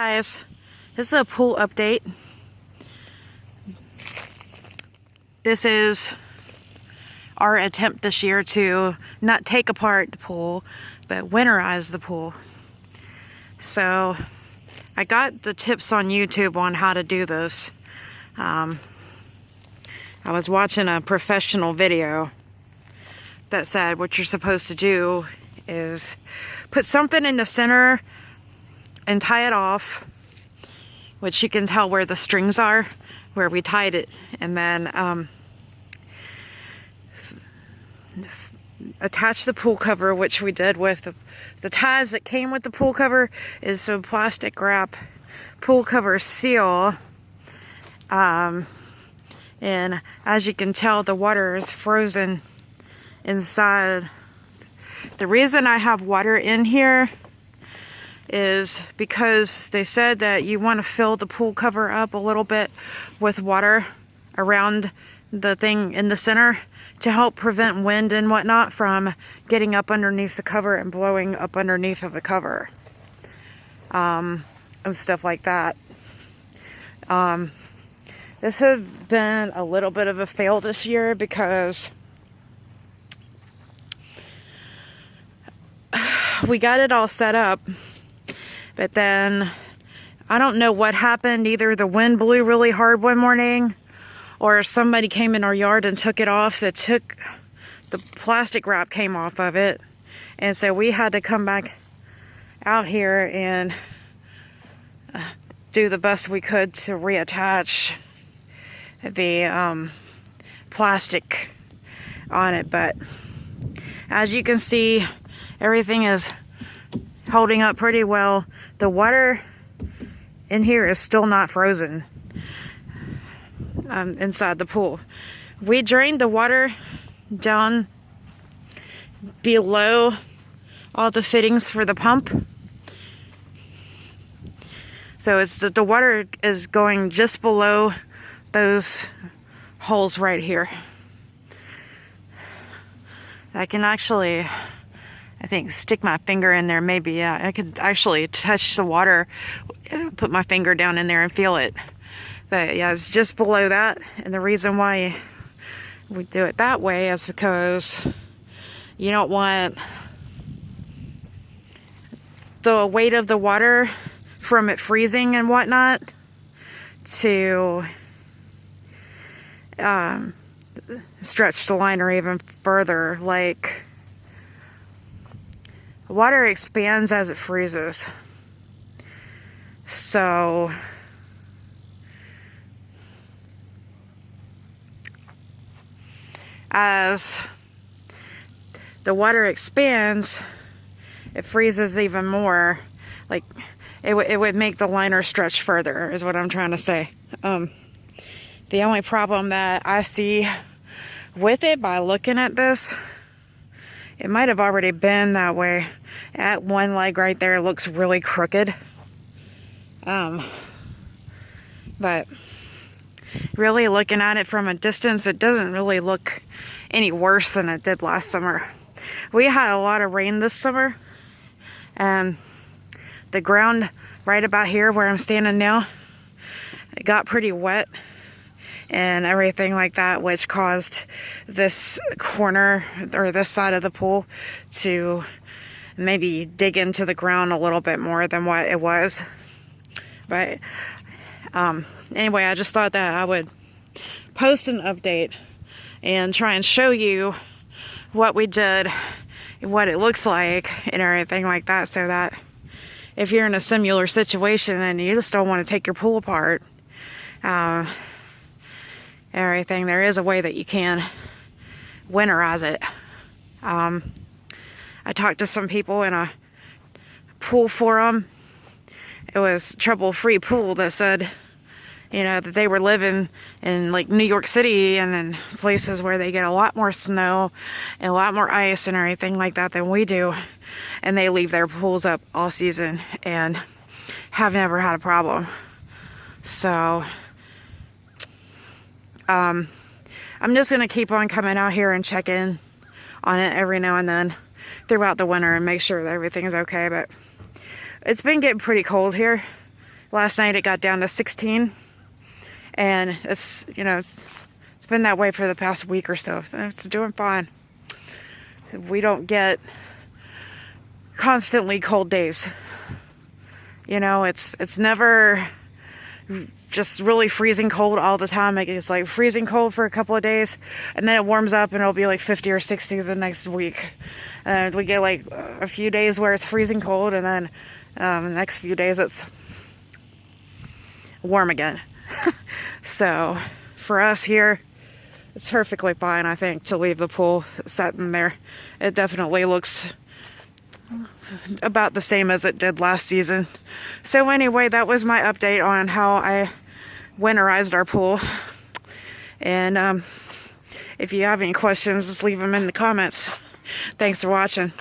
Guys, this is a pool update. This is our attempt this year to not take apart the pool, but winterize the pool. So I got the tips on YouTube on how to do this. I was watching a professional video that said what you're supposed to do is put something in the center and tie it off, which you can tell where the strings are, where we tied it, and then attach the pool cover, which we did with the ties that came with the pool cover. Is a plastic wrap pool cover seal, and as you can tell, the water is frozen inside. The reason I have water in here is because they said that you want to fill the pool cover up a little bit with water around the thing in the center to help prevent wind and whatnot from getting up underneath the cover and blowing up underneath of the cover, and stuff like that. This has been a little bit of a fail this year because we got it all set up, but then I don't know what happened. Either the wind blew really hard one morning, or somebody came in our yard and took it off. That took the plastic wrap came off of it, and so we had to come back out here and do the best we could to reattach the plastic on it. But as you can see, everything is holding up pretty well. The water in here is still not frozen inside the pool. We drained the water down below all the fittings for the pump. So it's the water is going just below those holes right here. I can actually, I think, stick my finger in there. Maybe, yeah, I could actually touch the water, put my finger down in there and feel it. But yeah, it's just below that. And the reason why we do it that way is because you don't want the weight of the water from it freezing and whatnot to stretch the liner even further. Like, water expands as it freezes. So as the water expands, it freezes even more. Like, it would make the liner stretch further, is what I'm trying to say. The only problem that I see with it by looking at this, it might have already been that way. At one leg right there, it looks really crooked. But really looking at it from a distance, it doesn't really look any worse than it did last summer. We had a lot of rain this summer, and the ground right about here where I'm standing now, it got pretty wet and everything like that, which caused this corner or this side of the pool to maybe dig into the ground a little bit more than what it was. But anyway, I just thought that I would post an update and try and show you what we did, what it looks like, and everything like that, so that if you're in a similar situation and you just don't want to take your pool apart, everything, there is a way that you can winterize it. I talked to some people in a pool forum. It was Trouble-Free Pool that said, you know, that they were living in like New York City and in places where they get a lot more snow and a lot more ice and everything like that than we do, and they leave their pools up all season and have never had a problem. So I'm just gonna keep on coming out here and check in on it every now and then throughout the winter and make sure that everything's okay. But it's been getting pretty cold here, Last night it got down to 16, and it's been that way for the past week or so. It's doing fine. We don't get constantly cold days. It's never just really freezing cold all the time. It's like freezing cold for a couple of days, and then it warms up and it'll be like 50 or 60 the next week. And we get like a few days where it's freezing cold, and then the next few days it's warm again. So for us here, it's perfectly fine, I think, to leave the pool set in there. It definitely looks about the same as it did last season. So anyway, that was my update on how I winterized our pool. And if you have any questions, just leave them in the comments. Thanks for watching.